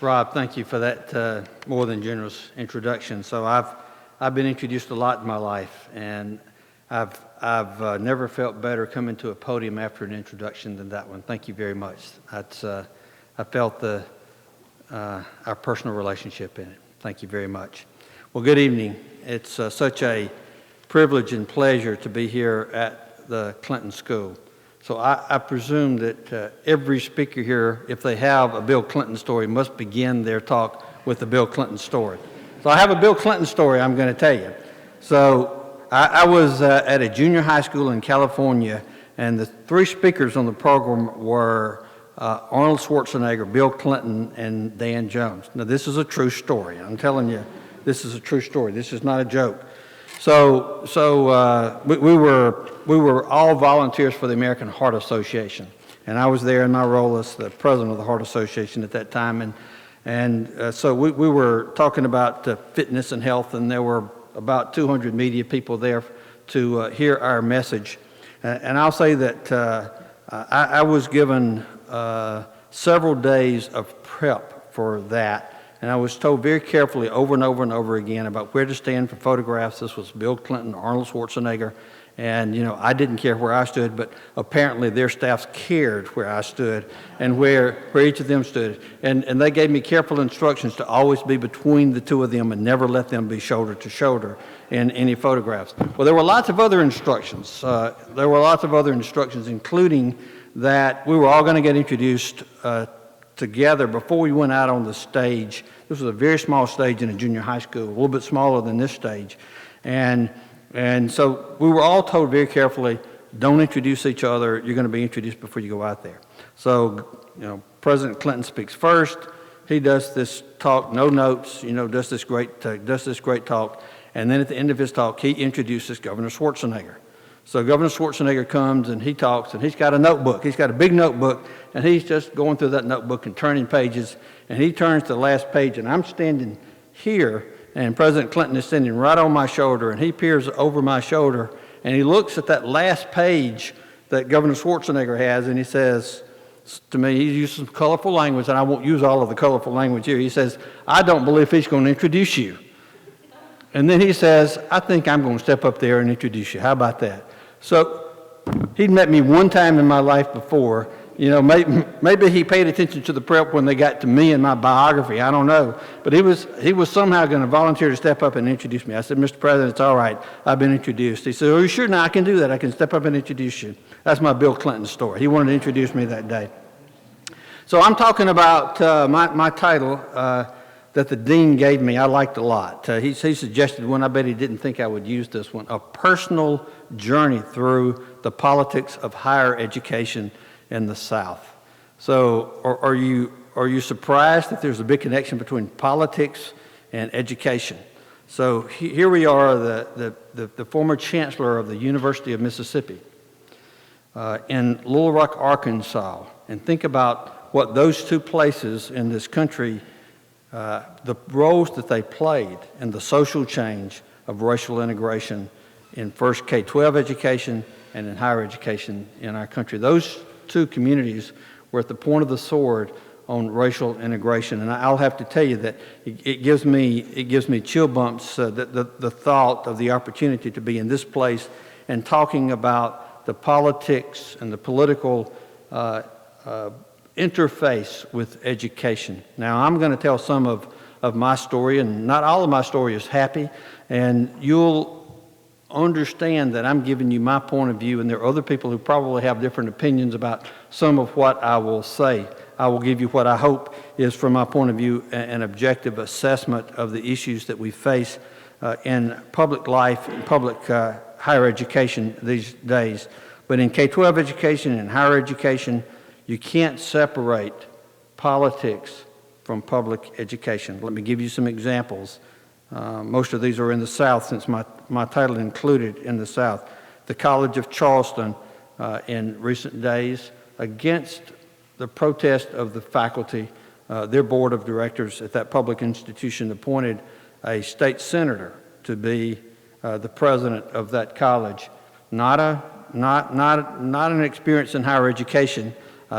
Rob, thank you for that more than generous introduction. So I've been introduced a lot in my life, and I've never felt better coming to a podium after an introduction than that one. Thank you very much. That's I felt our personal relationship in it. Thank you very much. Well, good evening. It's such a privilege and pleasure to be here at the Clinton School. So I presume that every speaker here, if they have a Bill Clinton story, must begin their talk with a Bill Clinton story. So I have a Bill Clinton story I'm going to tell you. So I was at a junior high school in California, and the three speakers on the program were Arnold Schwarzenegger, Bill Clinton, and Dan Jones. Now, this is a true story. I'm telling you, this is a true story. This is not a joke. So we were all volunteers for the American Heart Association, and I was there in my role as the president of the Heart Association at that time, and so we were talking about fitness and health, and there were about 200 media people there to hear our message, and I'll say that I was given several days of prep for that. And I was told very carefully over and over and over again about where to stand for photographs. This was Bill Clinton, Arnold Schwarzenegger, and I didn't care where I stood, but apparently their staffs cared where I stood and where each of them stood. And they gave me careful instructions to always be between the two of them and never let them be shoulder to shoulder in any photographs. Well, there were lots of other instructions. Including that we were all going to get introduced together before we went out on the stage. This was a very small stage in a junior high school, a little bit smaller than this stage. And so we were all told very carefully, don't introduce each other. You're going to be introduced before you go out there. So, President Clinton speaks first. He does this talk, no notes, does this great talk. And then at the end of his talk, he introduces Governor Schwarzenegger. So Governor Schwarzenegger comes and he talks, and he's got a notebook. He's got a big notebook, and he's just going through that notebook and turning pages. And he turns to the last page, and I'm standing here, and President Clinton is standing right on my shoulder, and he peers over my shoulder, and he looks at that last page that Governor Schwarzenegger has, and he says to me, he uses some colorful language, and I won't use all of the colorful language here. He says, I don't believe he's going to introduce you. And then he says, I think I'm going to step up there and introduce you. How about that? So he'd met me one time in my life before. Maybe he paid attention to the prep when they got to me and my biography. I don't know. But he was somehow going to volunteer to step up and introduce me. I said, Mr. President, it's all right. I've been introduced. He said, are you sure? No, I can do that. I can step up and introduce you. That's my Bill Clinton story. He wanted to introduce me that day. So I'm talking about my title that the dean gave me. I liked a lot. He suggested one. I bet he didn't think I would use this one. A personal journey through the politics of higher education in the South. So are you surprised that there's a big connection between politics and education? So here we are, the former chancellor of the University of Mississippi in Little Rock, Arkansas, and think about what those two places in this country, the roles that they played in the social change of racial integration in first K-12 education and in higher education in our country. Those two communities were at the point of the sword on racial integration, and I'll have to tell you that it gives me chill bumps, the thought of the opportunity to be in this place and talking about the politics and the political interface with education. Now, I'm going to tell some of my story, and not all of my story is happy, and you'll understand that I'm giving you my point of view, and there are other people who probably have different opinions about some of what I will say. I will give you what I hope is, from my point of view, an objective assessment of the issues that we face in public life and public higher education these days. But in K-12 education and higher education, you can't separate politics from public education. Let me give you some examples. Most of these are in the South, since my title included in the South. The College of Charleston in recent days, against the protest of the faculty, their board of directors at that public institution appointed a state senator to be the president of that college. Not an experience in higher education,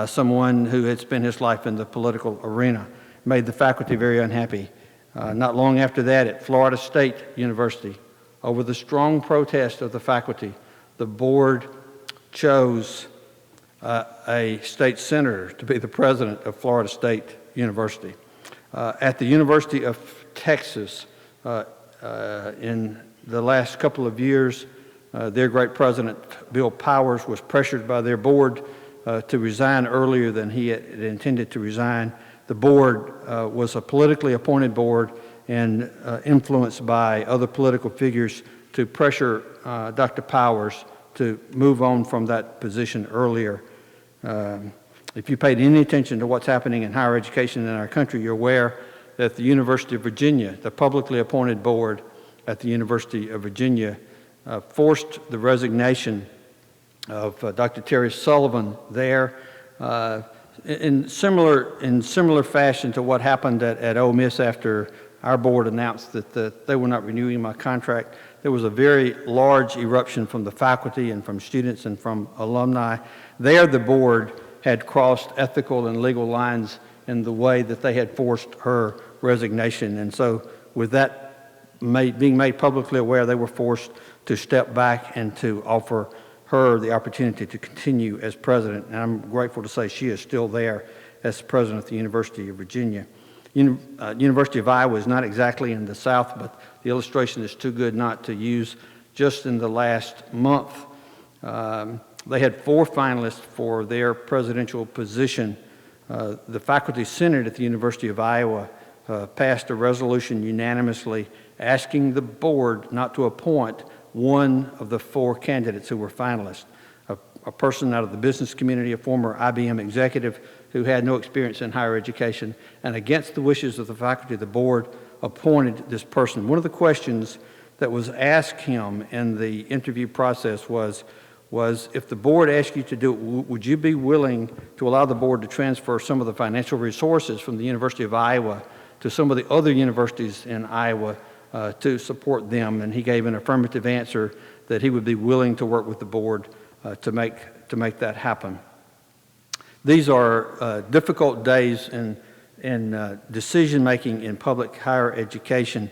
someone who had spent his life in the political arena. made the faculty very unhappy. Not long after that, at Florida State University, over the strong protest of the faculty, the board chose a state senator to be the president of Florida State University. At the University of Texas, in the last couple of years, their great president, Bill Powers, was pressured by their board to resign earlier than he had intended to resign. The board was a politically appointed board and influenced by other political figures to pressure Dr. Powers to move on from that position earlier. If you paid any attention to what's happening in higher education in our country, you're aware that the University of Virginia, the publicly appointed board at the University of Virginia, forced the resignation of Dr. Terry Sullivan there in similar fashion to what happened at Ole Miss after our board announced that they were not renewing my contract. There was a very large eruption from the faculty and from students and from alumni. There, the board had crossed ethical and legal lines in the way that they had forced her resignation. And so with that being made publicly aware, they were forced to step back and to offer her the opportunity to continue as president. And I'm grateful to say she is still there as president of the University of Virginia. University of Iowa is not exactly in the South, but the illustration is too good not to use. Just in the last month, they had 4 finalists for their presidential position. The Faculty Senate at the University of Iowa passed a resolution unanimously asking the board not to appoint one of the 4 candidates who were finalists. A person out of the business community, a former IBM executive who had no experience in higher education, and against the wishes of the faculty, the board appointed this person. One of the questions that was asked him in the interview process was if the board asked you to do it, would you be willing to allow the board to transfer some of the financial resources from the University of Iowa to some of the other universities in Iowa to support them? And he gave an affirmative answer that he would be willing to work with the board to make that happen. These are difficult days in decision-making in public higher education.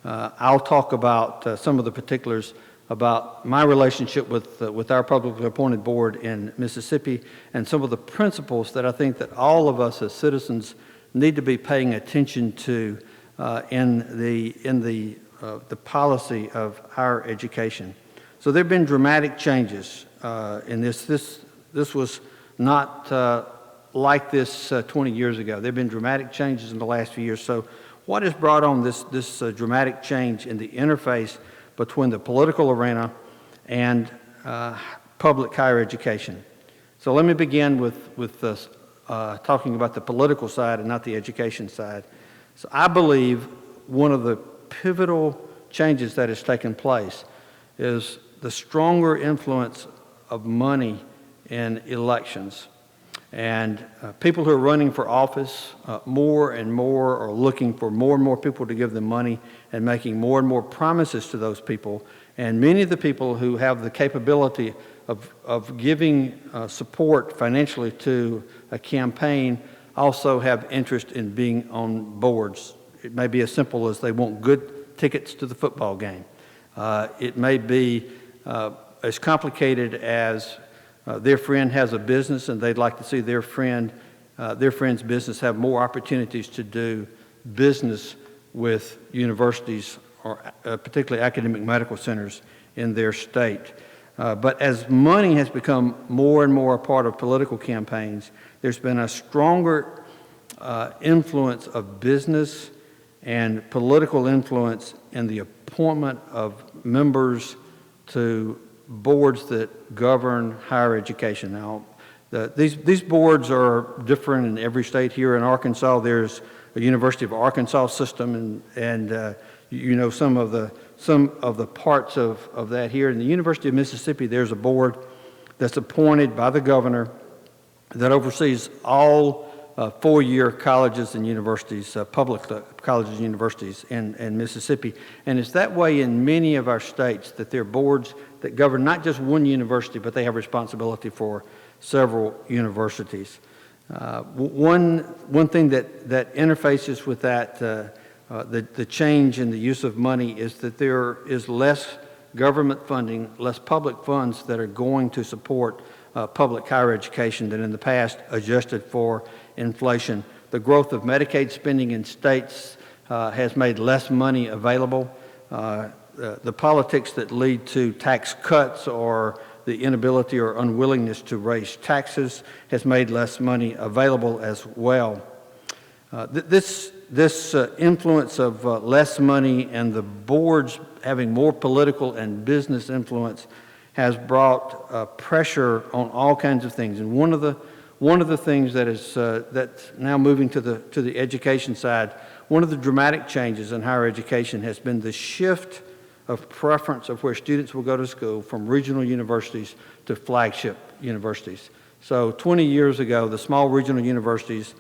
I'll talk about some of the particulars about my relationship with our publicly appointed board in Mississippi and some of the principles that I think that all of us as citizens need to be paying attention to in the policy of higher education. So there have been dramatic changes in this. This was not like this 20 years ago. There have been dramatic changes in the last few years. So what has brought on this dramatic change in the interface between the political arena and public higher education? So let me begin with talking about the political side and not the education side. So I believe one of the pivotal changes that has taken place is the stronger influence of money in elections. And people who are running for office more and more are looking for more and more people to give them money and making more and more promises to those people. And many of the people who have the capability of giving support financially to a campaign also have interest in being on boards. It may be as simple as they want good tickets to the football game. It may be as complicated as their friend has a business and they'd like to see their friend's business have more opportunities to do business with universities or particularly academic medical centers in their state. But as money has become more and more a part of political campaigns, there's been a stronger influence of business and political influence in the appointment of members to boards that govern higher education. Now, these boards are different in every state. Here in Arkansas, there's a University of Arkansas system, and you know some of the parts of that here. In the University of Mississippi, there's a board that's appointed by the governor that oversees all four-year colleges and universities, public colleges and universities in Mississippi. And it's that way in many of our states that there are boards that govern not just one university, but they have responsibility for several universities. One thing that interfaces with that, the change in the use of money, is that there is less government funding, less public funds that are going to support public higher education than in the past, adjusted for inflation. The growth of Medicaid spending in states has made less money available. The politics that lead to tax cuts or the inability or unwillingness to raise taxes has made less money available as well. This influence of less money and the boards having more political and business influence has brought pressure on all kinds of things. And one of the things that is that's now moving to the education side, one of the dramatic changes in higher education has been the shift of preference of where students will go to school from regional universities to flagship universities. So 20 years ago, the small regional universities,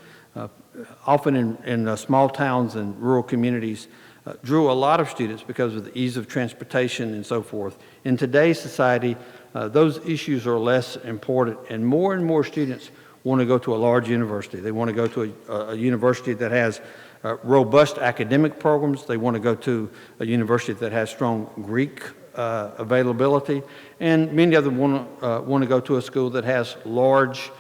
often in small towns and rural communities, drew a lot of students because of the ease of transportation and so forth. In today's society, those issues are less important, and more students want to go to a large university. They want to go to a university that has robust academic programs. They want to go to a university that has strong Greek availability, and many of them want to go to a school that has large,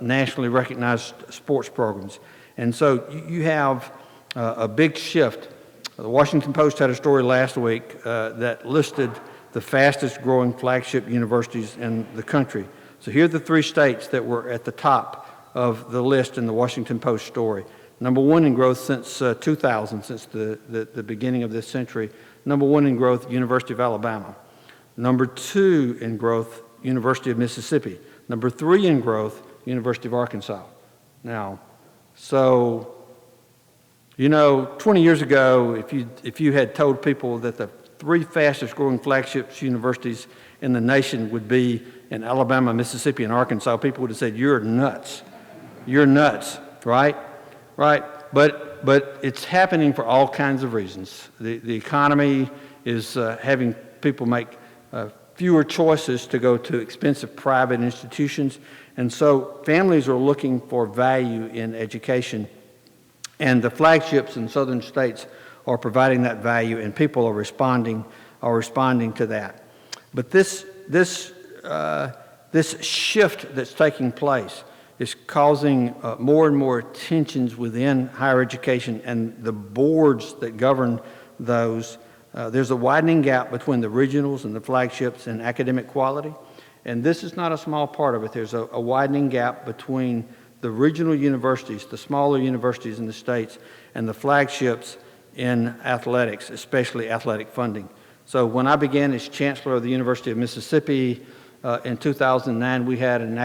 nationally recognized sports programs. And so you have a big shift. The Washington Post had a story last week that listed the fastest growing flagship universities in the country. So here are the three states that were at the top of the list in the Washington Post story. Number one in growth since 2000, since the beginning of this century. Number one in growth, University of Alabama. Number two in growth, University of Mississippi. Number three in growth, University of Arkansas. Now, so, 20 years ago, if you had told people that the three fastest growing flagship universities in the nation would be in Alabama, Mississippi, and Arkansas, people would have said, "You're nuts. You're nuts," right? Right? But it's happening for all kinds of reasons. The economy is having people make fewer choices to go to expensive private institutions, and so families are looking for value in education, and the flagships in southern states are providing that value, and people are responding to that. But this shift that's taking place is causing more and more tensions within higher education and the boards that govern those. There's a widening gap between the regionals and the flagships in academic quality, and this is not a small part of it. There's a widening gap between the regional universities, the smaller universities in the states, and the flagships in athletics, especially athletic funding. So when I began as chancellor of the University of Mississippi in 2009, we had an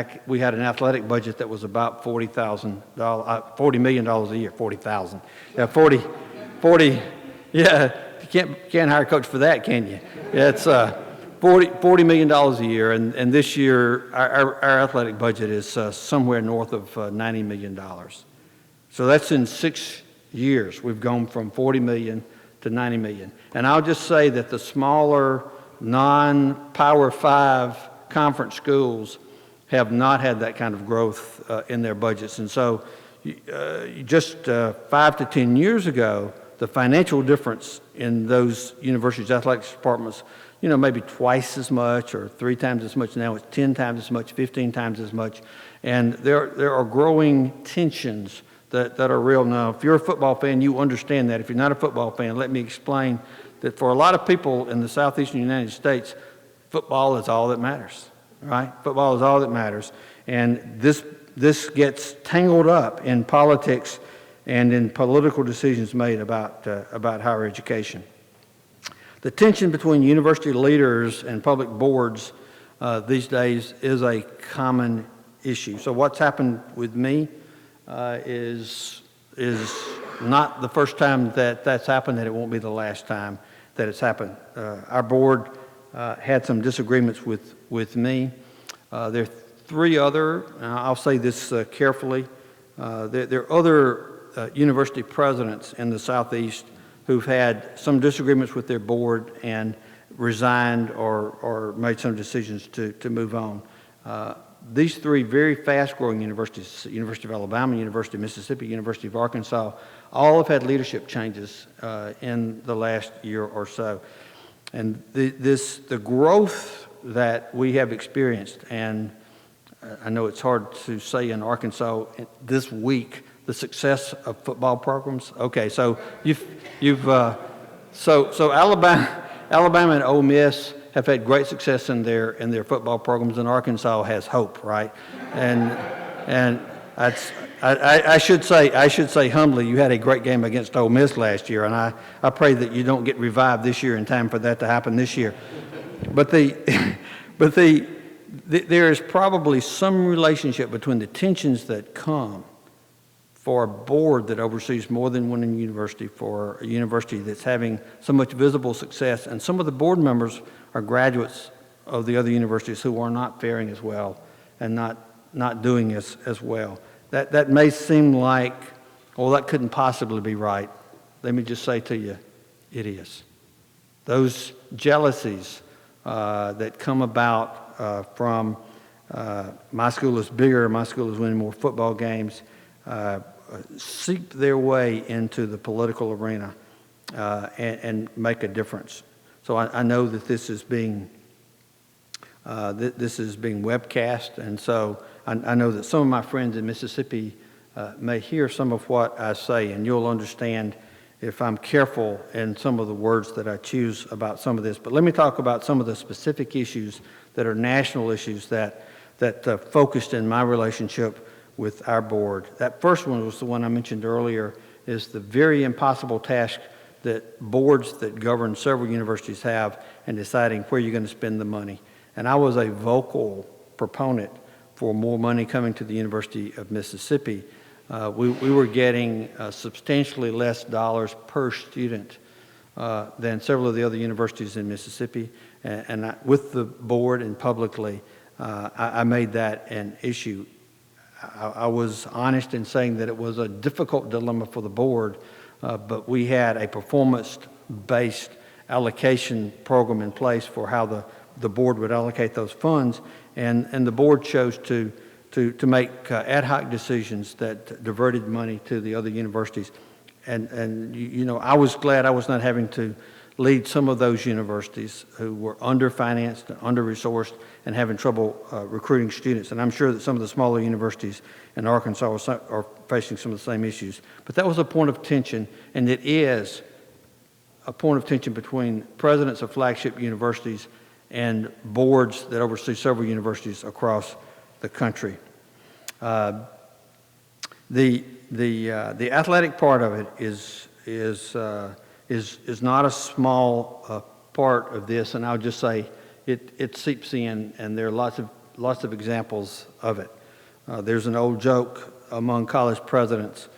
athletic budget that was about $40 million a year. 40,000. Yeah, 40. Yeah, you can't hire a coach for that, can you? Yeah, it's $40 million a year, and this year our athletic budget is somewhere north of $90 million. So that's in 6 years. We've gone from 40 million to 90 million. And I'll just say that the smaller, non-Power 5 conference schools have not had that kind of growth in their budgets. And so just 5 to 10 years ago, the financial difference in those universities' athletics departments, maybe twice as much or 3 times as much. Now it's 10 times as much, 15 times as much. And there are growing tensions that are real now. If you're a football fan, you understand that. If you're not a football fan, let me explain that for a lot of people in the southeastern United States, football is all that matters, right? Football is all that matters. And this gets tangled up in politics and in political decisions made about higher education. The tension between university leaders and public boards these days is a common issue. So what's happened with me is not the first time that's happened, and it won't be the last time that it's happened. Our board had some disagreements with me. There are 3 other, I'll say this carefully, there are other university presidents in the Southeast who've had some disagreements with their board and resigned or made some decisions to move on. these three very fast-growing universities, University of Alabama, University of Mississippi, University of Arkansas, all have had leadership changes in the last year or so. And the growth that we have experienced, and I know it's hard to say in Arkansas this week, the success of football programs. Okay, so so Alabama and Ole Miss have had great success in their football programs, and Arkansas has hope, right? And I should say humbly, you had a great game against Ole Miss last year, and I pray that you don't get revived this year in time for that to happen this year. But there is probably some relationship between the tensions that come for a board that oversees more than one university, for a university that's having so much visible success, and some of the board members are graduates of the other universities who are not faring as well and not doing as well. That may seem like, well, that couldn't possibly be right. Let me just say to you, it is. Those jealousies that come about from my school is bigger, my school is winning more football games, seep their way into the political arena and make a difference. So I know that this is being webcast, and so I know that some of my friends in Mississippi may hear some of what I say, and you'll understand if I'm careful in some of the words that I choose about some of this. But let me talk about some of the specific issues that are national issues that focused in my relationship with our board. That first one was the one I mentioned earlier, is the very impossible task that boards that govern several universities have in deciding where you're going to spend the money. And I was a vocal proponent for more money coming to the University of Mississippi. We were getting substantially less dollars per student than several of the other universities in Mississippi. And with the board and publicly, I made that an issue. I was honest in saying that it was a difficult dilemma for the board, but we had a performance-based allocation program in place for how the board would allocate those funds, and the board chose to make ad hoc decisions that diverted money to the other universities. And you know, I was glad I was not having to lead some of those universities who were underfinanced and under-resourced and having trouble recruiting students. And I'm sure that some of the smaller universities in Arkansas are facing some of the same issues. But that was a point of tension, and it is a point of tension between presidents of flagship universities and boards that oversee several universities across the country. The athletic part of it is not a small part of this, and I'll just say it seeps in, and there are lots of examples of it. There's an old joke among college presidents,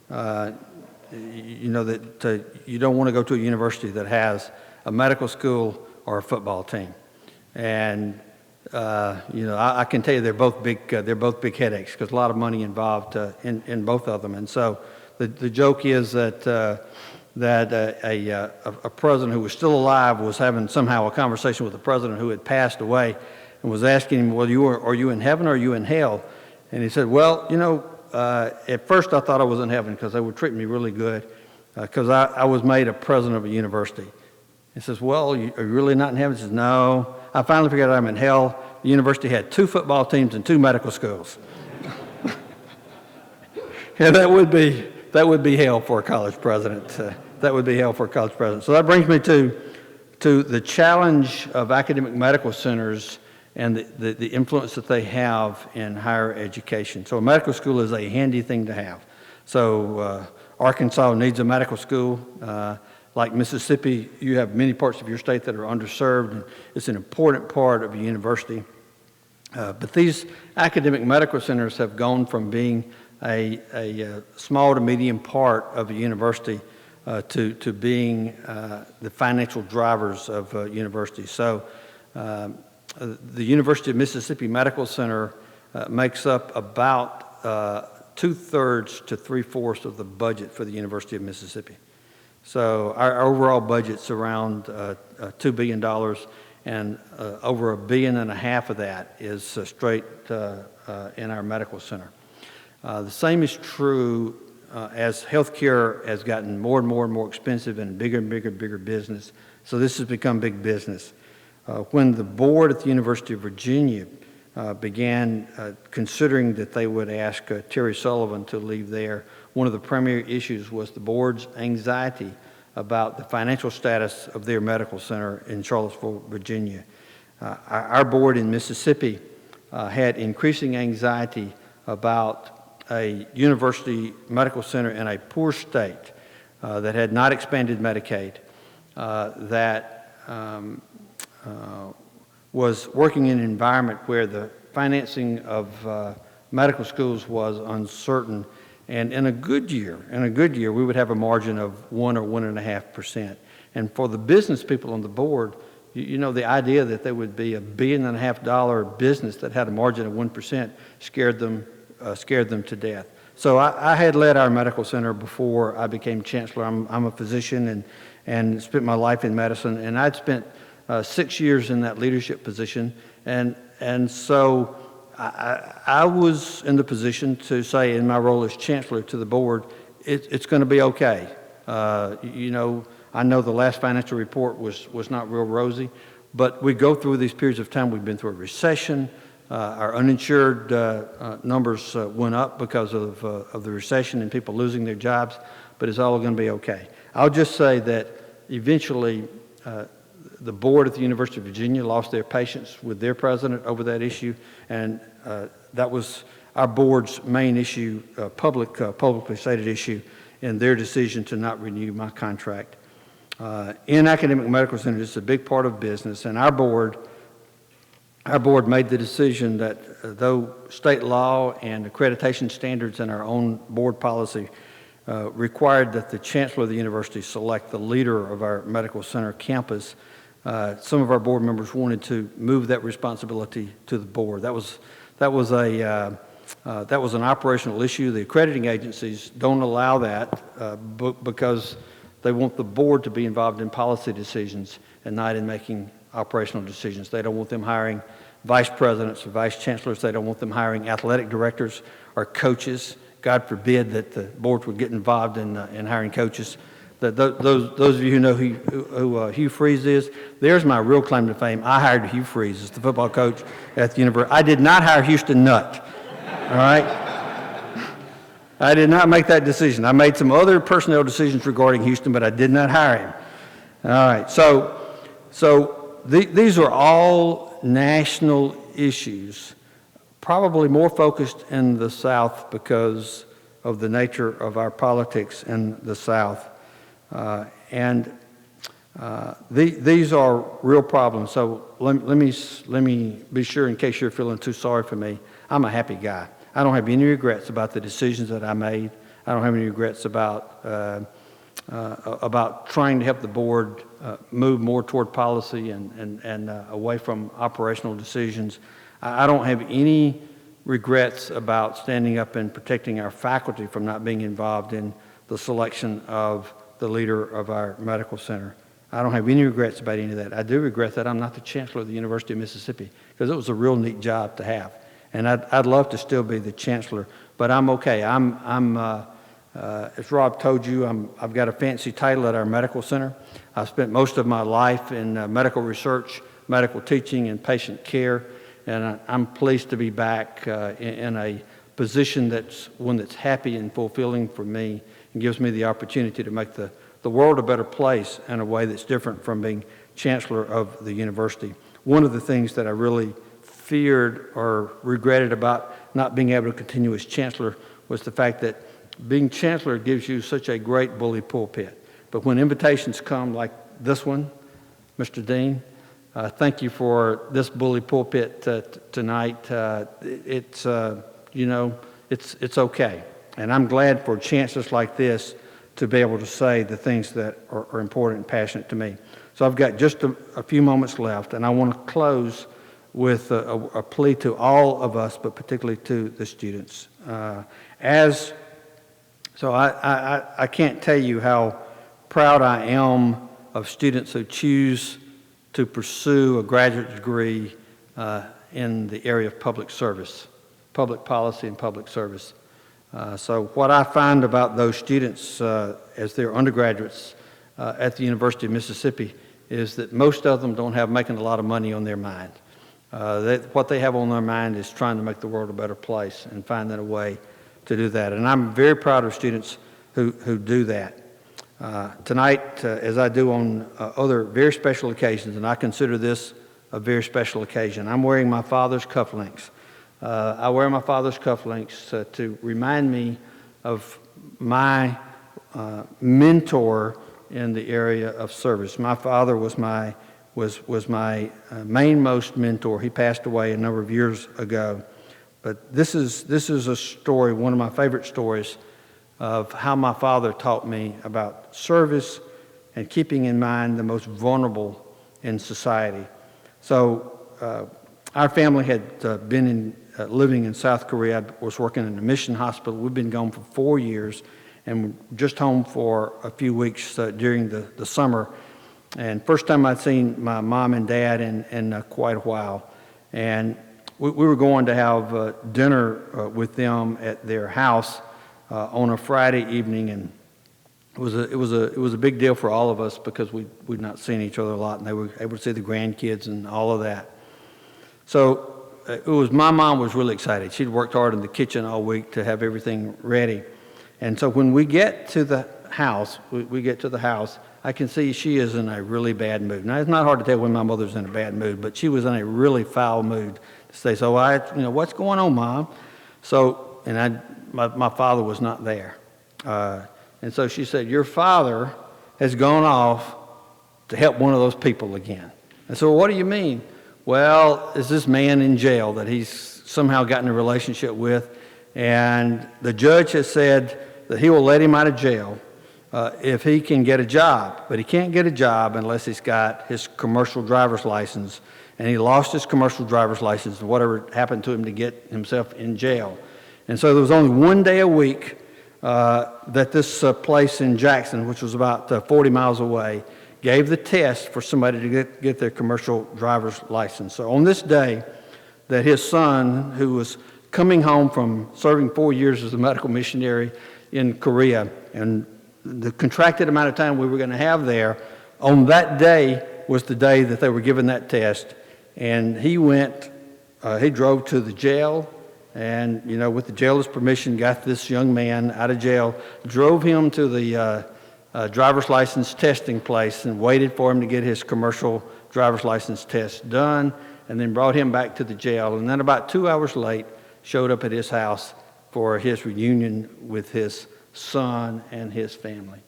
you know, that you don't want to go to a university that has a medical school or a football team, and you know, I can tell you they're both big headaches because a lot of money involved in both of them, and so the joke is that a president who was still alive was having somehow a conversation with a president who had passed away and was asking him, well, are you in heaven or are you in hell? And he said, well, you know, at first I thought I was in heaven because they were treating me really good because I was made a president of a university. He says, well, are you really not in heaven? He says, no, I finally figured out I'm in hell. The university had 2 football teams and 2 medical schools. Yeah, that would be hell for a college president. That would be hell for a college president. So that brings me to the challenge of academic medical centers and the influence that they have in higher education. So a medical school is a handy thing to have. So Arkansas needs a medical school. Like Mississippi, you have many parts of your state that are underserved, and it's an important part of a university. But these academic medical centers have gone from being a small to medium part of a university to being the financial drivers of universities. So the University of Mississippi Medical Center makes up about 2/3 to 3/4 of the budget for the University of Mississippi. So our overall budget's around $2 billion, and over $1.5 billion of that is straight in our medical center. The same is true as healthcare has gotten more and more expensive and bigger business. So this has become big business. When the board at the University of Virginia began considering that they would ask Terry Sullivan to leave there, one of the primary issues was the board's anxiety about the financial status of their medical center in Charlottesville, Virginia. Our board in Mississippi had increasing anxiety about a university medical center in a poor state that had not expanded Medicaid, that was working in an environment where the financing of medical schools was uncertain. And in a good year, we would have a margin of 1 or 1.5%. And for the business people on the board, you know, the idea that there would be $1.5 billion business that had a margin of 1% scared them to death. So I had led our medical center before I became chancellor. I'm a physician and spent my life in medicine, and I'd spent 6 years in that leadership position, and so I was in the position to say, in my role as chancellor to the board, it's going to be okay. You know, I know the last financial report was not real rosy, but we go through these periods of time. We've been through a recession. Our uninsured numbers went up because of the recession and people losing their jobs, but it's all going to be okay. I'll just say that eventually the board at the University of Virginia lost their patience with their president over that issue, and that was our board's main issue, publicly stated issue, in their decision to not renew my contract. In academic medical centers, it's a big part of business, and our board made the decision that though state law and accreditation standards and our own board policy required that the chancellor of the university select the leader of our medical center campus, some of our board members wanted to move that responsibility to the board. That was an operational issue. The accrediting agencies don't allow that because they want the board to be involved in policy decisions and not in making operational decisions. They don't want them hiring vice presidents or vice chancellors. They don't want them hiring athletic directors or coaches. God forbid that the board would get involved in hiring coaches. Those of you who know who Hugh Freeze is, there's my real claim to fame. I hired Hugh Freeze as the football coach at the university. I did not hire Houston Nutt, all right? I did not make that decision. I made some other personnel decisions regarding Houston, but I did not hire him. All right, so these are all national issues, probably more focused in the South because of the nature of our politics in the South. These are real problems. So let me be sure, in case you're feeling too sorry for me, I'm a happy guy. I don't have any regrets about the decisions that I made. I don't have any regrets about trying to help the board move more toward policy and away from operational decisions. I don't have any regrets about standing up and protecting our faculty from not being involved in the selection of the leader of our medical center. I don't have any regrets about any of that. I do regret that I'm not the chancellor of the University of Mississippi, because it was a real neat job to have. And I'd love to still be the chancellor, but I'm okay. As Rob told you, I've got a fancy title at our medical center. I've spent most of my life in medical research, medical teaching, and patient care, and I'm pleased to be back in a position that's one that's happy and fulfilling for me and gives me the opportunity to make the world a better place in a way that's different from being chancellor of the university. One of the things that I really feared or regretted about not being able to continue as chancellor was the fact that being chancellor gives you such a great bully pulpit. But when invitations come like this one, Mr. Dean, thank you for this bully pulpit tonight. It's okay. And I'm glad for chancellors like this to be able to say the things that are important and passionate to me. So I've got just a few moments left, and I want to close with a plea to all of us, but particularly to the students. So I can't tell you how proud I am of students who choose to pursue a graduate degree in the area of public service, public policy and public service. So what I find about those students as they're undergraduates at the University of Mississippi is that most of them don't have making a lot of money on their mind. What they have on their mind is trying to make the world a better place and finding a way to do that. And I'm very proud of students who do that. Tonight, as I do on other very special occasions, and I consider this a very special occasion, I'm wearing my father's cufflinks. I wear my father's cufflinks to remind me of my mentor in the area of service. My father was my mainmost mentor. He passed away a number of years ago, but this is a story, one of my favorite stories, of how my father taught me about service and keeping in mind the most vulnerable in society. So our family had been living in South Korea. I was working in a mission hospital. We've been gone for 4 years and just home for a few weeks during the summer. And first time I'd seen my mom and dad in quite a while. And we were going to have dinner with them at their house on a Friday evening, and it was a big deal for all of us because we'd not seen each other a lot, and they were able to see the grandkids and all of that. So my mom was really excited. She'd worked hard in the kitchen all week to have everything ready, and so when we get to the house, I can see she is in a really bad mood. Now, it's not hard to tell when my mother's in a bad mood, but she was in a really foul mood to say, so what's going on, Mom? So, and my father was not there. And so she said, your father has gone off to help one of those people again. And so, what do you mean? Well, is this man in jail that he's somehow gotten a relationship with, and the judge has said that he will let him out of jail if he can get a job. But he can't get a job unless he's got his commercial driver's license, and he lost his commercial driver's license and whatever happened to him to get himself in jail. And so there was only one day a week that this place in Jackson, which was about 40 miles away, gave the test for somebody to get their commercial driver's license. So on this day that his son, who was coming home from serving 4 years as a medical missionary in Korea, and the contracted amount of time we were going to have there, on that day was the day that they were given that test. And he drove to the jail, and, with the jailer's permission, got this young man out of jail, drove him to the driver's license testing place and waited for him to get his commercial driver's license test done, and then brought him back to the jail. And then about 2 hours late, showed up at his house for his reunion with his son and his family.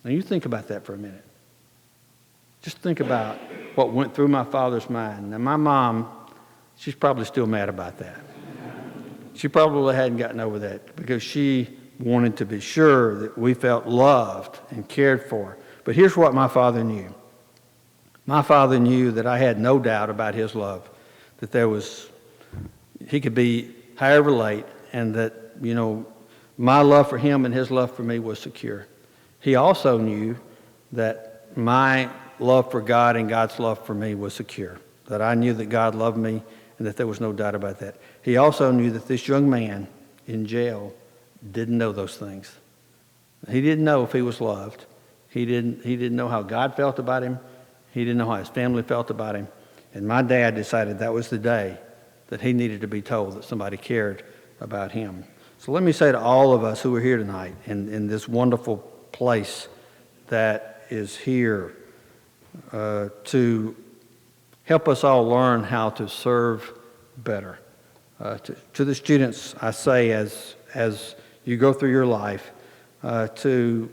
Now you think about that for a minute. Just think about what went through my father's mind. Now my mom, she's probably still mad about that. She probably hadn't gotten over that because she wanted to be sure that we felt loved and cared for. But here's what my father knew. My father knew that I had no doubt about his love, that he could be however late, and that, my love for him and his love for me was secure. He also knew that my love for God and God's love for me was secure, that I knew that God loved me and that there was no doubt about that. He also knew that this young man in jail didn't know those things. He didn't know if he was loved. He didn't know how God felt about him. He didn't know how his family felt about him. And my dad decided that was the day that he needed to be told that somebody cared about him. So let me say to all of us who are here tonight in this wonderful place that is here to help us all learn how to serve better. To the students, I say as you go through your life, to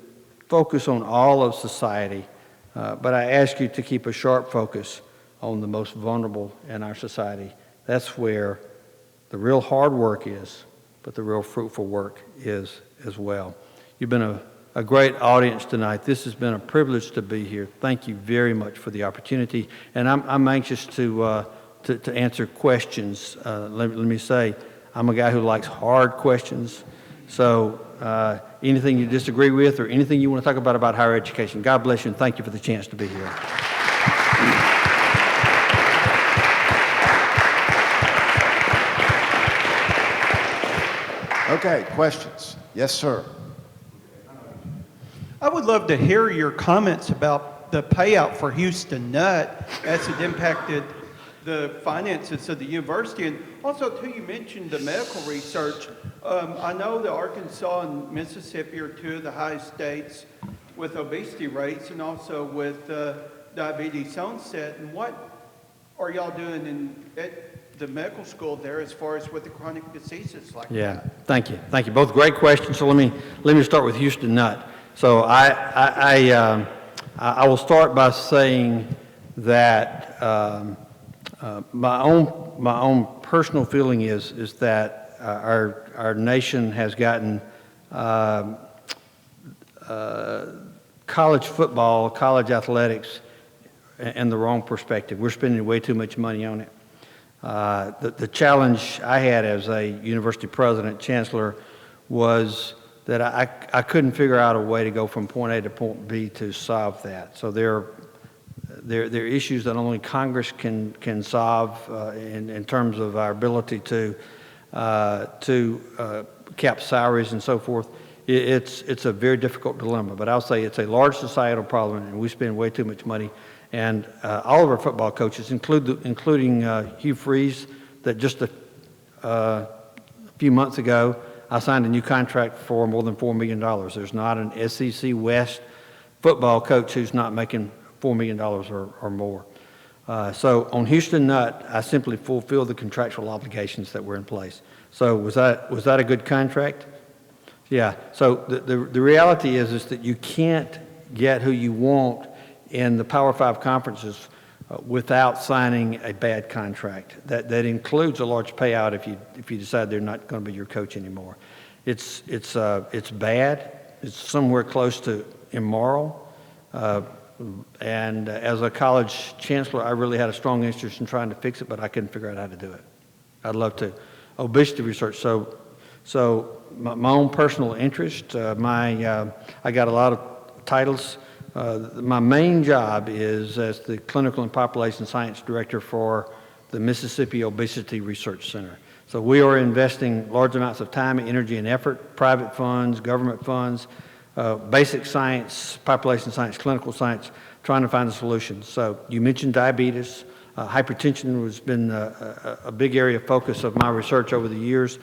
focus on all of society, but I ask you to keep a sharp focus on the most vulnerable in our society. That's where the real hard work is, but the real fruitful work is as well. You've been a great audience tonight. This has been a privilege to be here. Thank you very much for the opportunity, and I'm anxious to answer questions. Let me say, I'm a guy who likes hard questions, so anything you disagree with or anything you want to talk about higher education, God bless you, and thank you for the chance to be here. Okay, questions? Yes, sir. I would love to hear your comments about the payout for Houston Nut as it impacted the finances of the university. And also, too, you mentioned the medical research. I know that Arkansas and Mississippi are two of the highest states with obesity rates and also with diabetes onset. And what are y'all doing at the medical school there as far as with the chronic diseases like that? Yeah, thank you. Thank you. Both great questions. So let me start with Houston Nut. So I will start by saying that my own personal feeling is that our nation has gotten college football, college athletics, in the wrong perspective. We're spending way too much money on it. The challenge I had as a university president, chancellor, was that I couldn't figure out a way to go from point A to point B to solve that. So there are issues that only Congress can solve in terms of our ability to cap salaries and so forth. It's a very difficult dilemma, but I'll say it's a large societal problem, and we spend way too much money. And all of our football coaches, including Hugh Freeze, that just a few months ago, I signed a new contract for more than $4 million. There's not an SEC West football coach who's not making $4 million or more. So on Houston Nut, I simply fulfilled the contractual obligations that were in place. So was that a good contract? Yeah. So the reality is that you can't get who you want in the Power 5 conferences without signing a bad contract. That includes a large payout if you decide they're not going to be your coach anymore. It's bad. It's somewhere close to immoral. And as a college chancellor, I really had a strong interest in trying to fix it, but I couldn't figure out how to do it. I'd love to. Obesity research. So my own personal interest. I got a lot of titles. My main job is as the Clinical and Population Science Director for the Mississippi Obesity Research Center. So we are investing large amounts of time, energy, and effort, private funds, government funds, basic science, population science, clinical science, trying to find a solution. So you mentioned diabetes. Hypertension has been a big area of focus of my research over the years.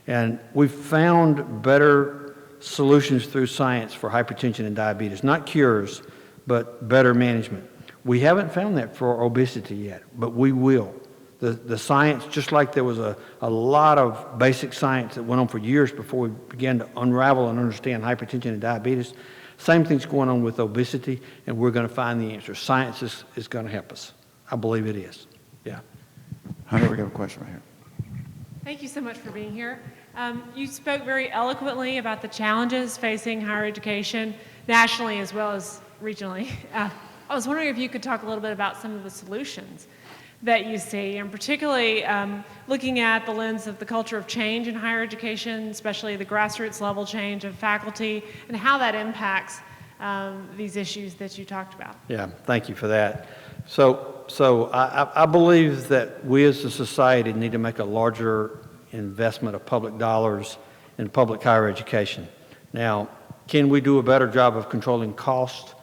And we've found better solutions through science for hypertension and diabetes, not cures, but better management. We haven't found that for obesity yet, but we will. The science, just like there was a lot of basic science that went on for years before we began to unravel and understand hypertension and diabetes, same thing's going on with obesity, and we're going to find the answer. Science is going to help us. I believe it is. Yeah. Hunter, we have a question right here. Thank you so much for being here. You spoke very eloquently about the challenges facing higher education nationally as well as regionally. I was wondering if you could talk a little bit about some of the solutions that you see, and particularly looking at the lens of the culture of change in higher education, especially the grassroots level change of faculty, and how that impacts these issues that you talked about. Yeah, thank you for that. So I believe that we as a society need to make a larger investment of public dollars in public higher education. Now, can we do a better job of controlling cost?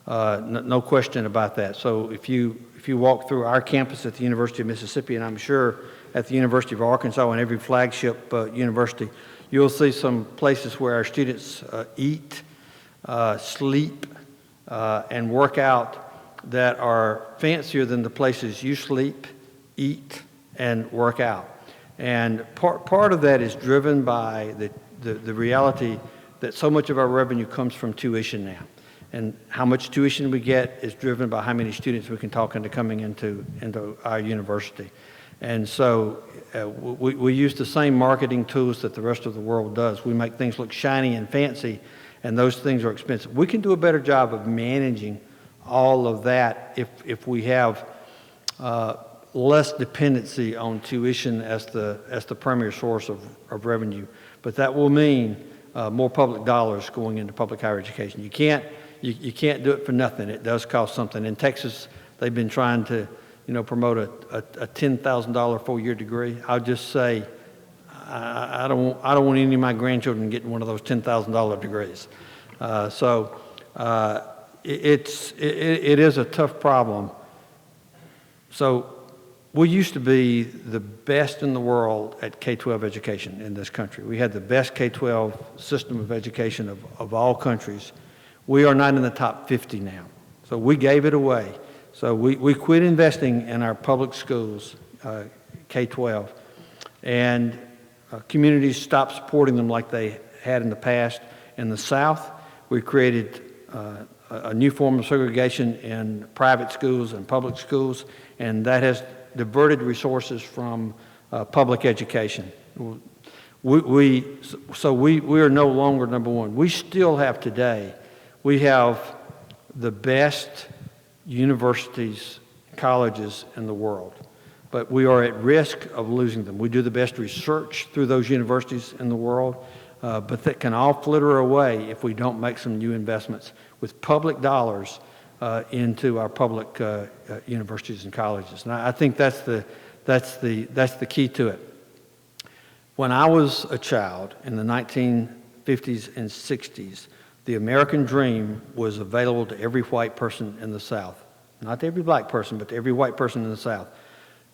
No question about that. So if you walk through our campus at the University of Mississippi, and I'm sure at the University of Arkansas and every flagship university, you'll see some places where our students eat, sleep, and work out that are fancier than the places you sleep, eat, and work out. And part of that is driven by the reality that so much of our revenue comes from tuition now. And how much tuition we get is driven by how many students we can talk into coming into our university. And so we use the same marketing tools that the rest of the world does. We make things look shiny and fancy, and those things are expensive. We can do a better job of managing all of that if we have less dependency on tuition as the primary source of revenue. But that will mean more public dollars going into public higher education. You can't do it for nothing. It does cost something. In Texas, they've been trying to promote a $10,000 4-year degree. I'll just say I don't want any of my grandchildren getting one of those $10,000 degrees. It is a tough problem. So we used to be the best in the world at K-12 education in this country. We had the best K-12 system of education of all countries. We are not in the top 50 now. So we gave it away. So we quit investing in our public schools, K-12, and communities stopped supporting them like they had in the past. In the South, we created a new form of segregation in private schools and public schools, and that has diverted resources from public education. We are no longer number one. We still have today, we have the best universities, colleges in the world, but we are at risk of losing them. We do the best research through those universities in the world, but that can all flitter away if we don't make some new investments with public dollars into our public universities and colleges. And I think that's the key to it. When I was a child in the 1950s and 60s, the American dream was available to every white person in the South. Not to every black person, but to every white person in the South.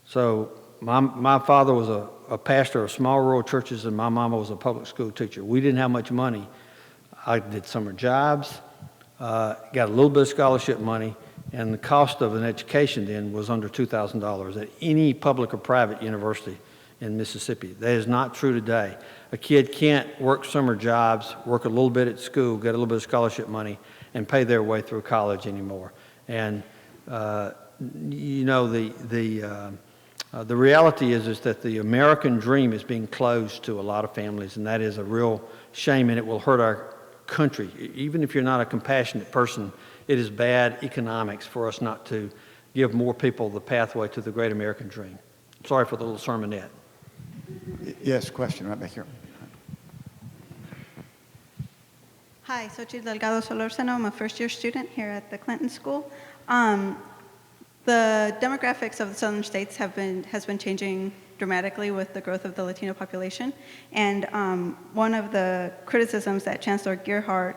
So my father was a pastor of small rural churches, and my mama was a public school teacher. We didn't have much money. I did summer jobs, got a little bit of scholarship money, and the cost of an education then was under $2,000 at any public or private university in Mississippi. That is not true today. A kid can't work summer jobs, work a little bit at school, get a little bit of scholarship money, and pay their way through college anymore. And you know, the reality is that the American dream is being closed to a lot of families, and that is a real shame, and it will hurt our country. Even if you're not a compassionate person, it is bad economics for us not to give more people the pathway to the great American dream. Sorry for the little sermonette. Yes, question right back here. Hi, Xochitl Delgado Solorzano. I'm a first-year student here at the Clinton School. The demographics of the southern states has been changing dramatically with the growth of the Latino population. And one of the criticisms that Chancellor Gearhart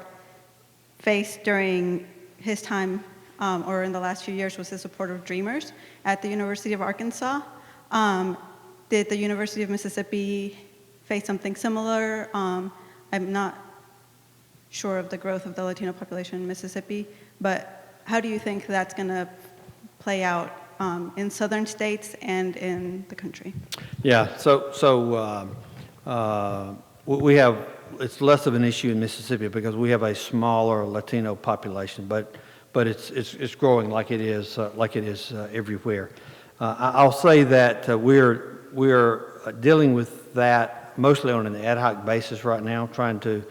faced during his time or in the last few years was his support of Dreamers at the University of Arkansas. Did the University of Mississippi face something similar? I'm not sure of the growth of the Latino population in Mississippi, but how do you think that's going to play out in southern states and in the country? Yeah, We have, it's less of an issue in Mississippi because we have a smaller Latino population, but it's growing like it is everywhere. I'll say that we're dealing with that mostly on an ad hoc basis right now, trying to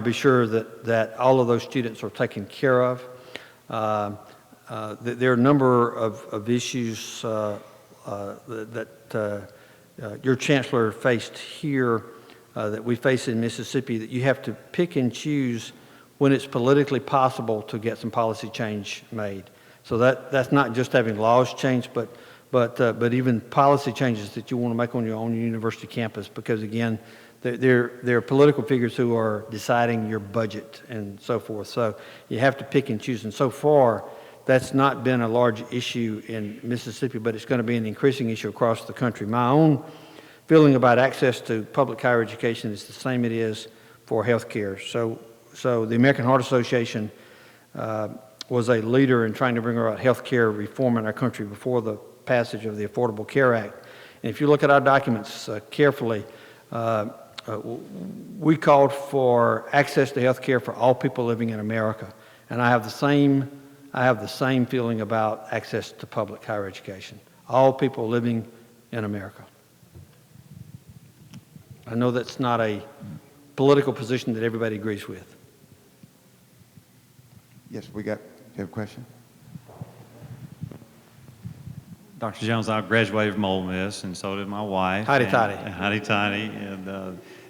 be sure that all of those students are taken care of. There are a number of issues that your chancellor faced here that we face in Mississippi that you have to pick and choose when it's politically possible to get some policy change made. So that's not just having laws changed, but even policy changes that you want to make on your own university campus, because again, there are political figures who are deciding your budget and so forth. So you have to pick and choose. And so far, that's not been a large issue in Mississippi, but it's going to be an increasing issue across the country. My own feeling about access to public higher education is the same it is for health care. So the American Heart Association was a leader in trying to bring about health care reform in our country before the passage of the Affordable Care Act. And if you look at our documents carefully, we called for access to health care for all people living in America. And I have the same feeling about access to public higher education. All people living in America. I know that's not a political position that everybody agrees with. Yes, you have a question? Dr. Jones, I graduated from Ole Miss, and so did my wife. Howdy toddy. Howdy toddy.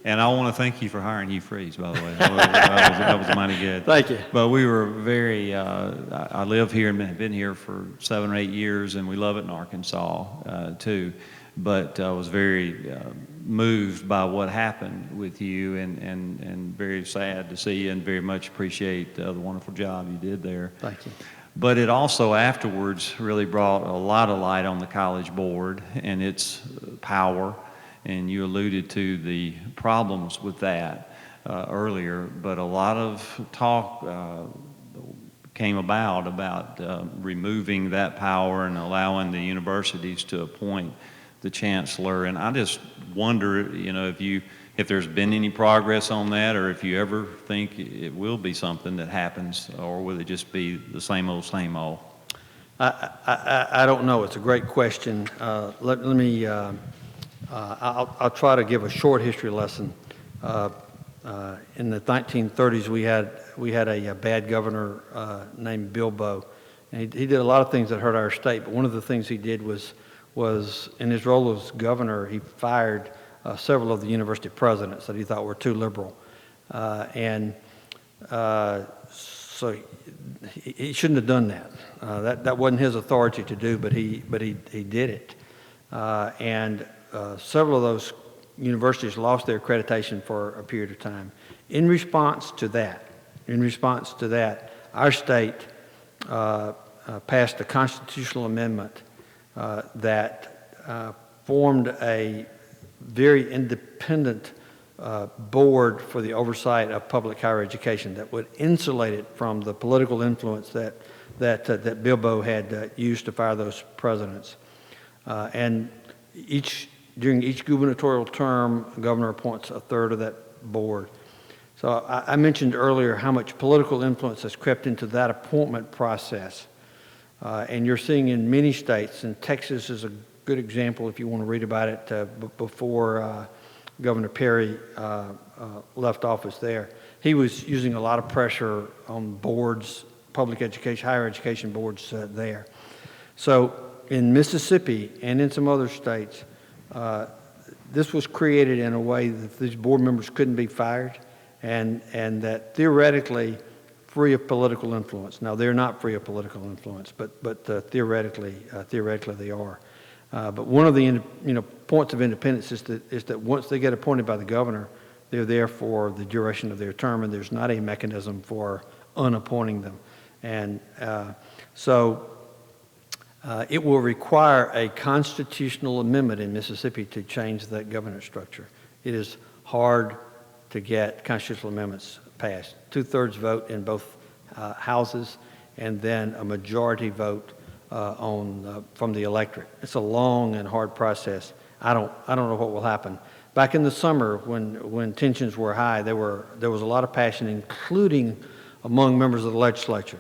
And I want to thank you for hiring Hugh Freeze, by the way. That was mighty good. Thank you. But we were very, I live here and have been here for 7 or 8 years, and we love it in Arkansas, too. But I was very moved by what happened with you, and very sad to see you, and very much appreciate the wonderful job you did there. Thank you. But it also afterwards really brought a lot of light on the college board and its power, and you alluded to the problems with that earlier, but a lot of talk came about removing that power and allowing the universities to appoint the chancellor. And I just wonder, if there's been any progress on that, or if you ever think it will be something that happens, or will it just be the same old, same old? I don't know. It's a great question. Let me, I'll try to give a short history lesson. In the 1930s, we had a bad governor named Bilbo, and he did a lot of things that hurt our state. But one of the things he did was in his role as governor, he fired several of the university presidents that he thought were too liberal, so he shouldn't have done that. That wasn't his authority to do, but he did it, and several of those universities lost their accreditation for a period of time. In response to that, our state passed a constitutional amendment that formed a very independent board for the oversight of public higher education that would insulate it from the political influence that Bilbo had used to fire those presidents. And during each gubernatorial term, the governor appoints a third of that board. So I mentioned earlier how much political influence has crept into that appointment process. And you're seeing in many states, and Texas is a good example if you want to read about it, before Governor Perry left office there. He was using a lot of pressure on boards, public education, higher education boards there. So in Mississippi and in some other states, this was created in a way that these board members couldn't be fired, and that theoretically free of political influence. Now, they're not free of political influence, but theoretically they are. But one of the points of independence is that once they get appointed by the governor, they're there for the duration of their term, and there's not a mechanism for unappointing them. And so it will require a constitutional amendment in Mississippi to change that governance structure. It is hard to get constitutional amendments passed. 2/3 vote in both houses, and then a majority vote from the electorate. It's a long and hard process. I don't know what will happen. Back in the summer, when tensions were high, there was a lot of passion, including among members of the legislature.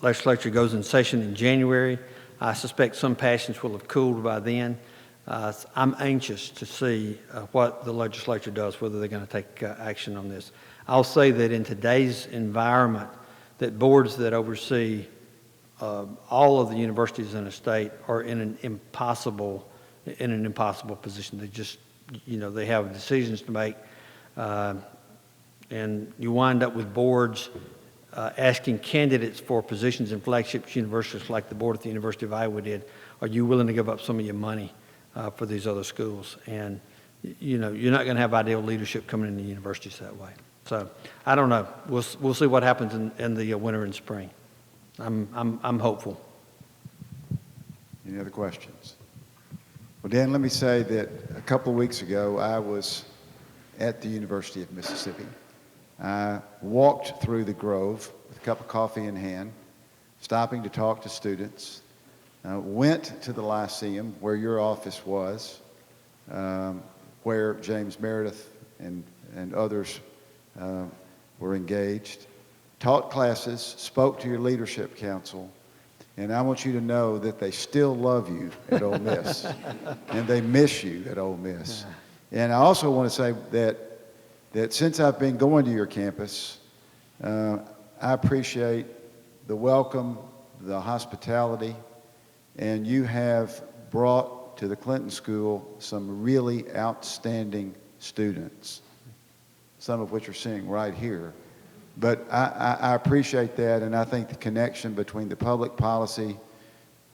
Legislature goes in session in January. I suspect some passions will have cooled by then. I'm anxious to see what the legislature does, whether they're going to take action on this. I'll say that in today's environment, that boards that oversee all of the universities in a state are in an impossible position. They just, they have decisions to make, and you wind up with boards asking candidates for positions in flagship universities like the board at the University of Iowa did, are you willing to give up some of your money for these other schools? And you're not going to have ideal leadership coming into universities that way. So I don't know. We'll see what happens in the winter and spring. I'm hopeful. Any other questions? Well, Dan, let me say that a couple of weeks ago, I was at the University of Mississippi. I walked through the Grove with a cup of coffee in hand, stopping to talk to students. Went to the Lyceum, where your office was, where James Meredith and others were engaged, taught classes, spoke to your leadership council, and I want you to know that they still love you at Ole Miss, and they miss you at Ole Miss. And I also want to say that since I've been going to your campus, I appreciate the welcome, the hospitality, and you have brought to the Clinton School some really outstanding students, some of which are sitting right here. But I appreciate that, and I think the connection between the public policy,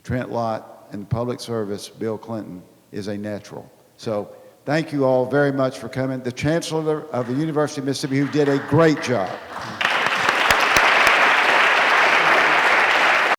Trent Lott, and the public service, Bill Clinton, is a natural. So Thank you all very much for coming. The Chancellor of the University of Mississippi, who did a great job.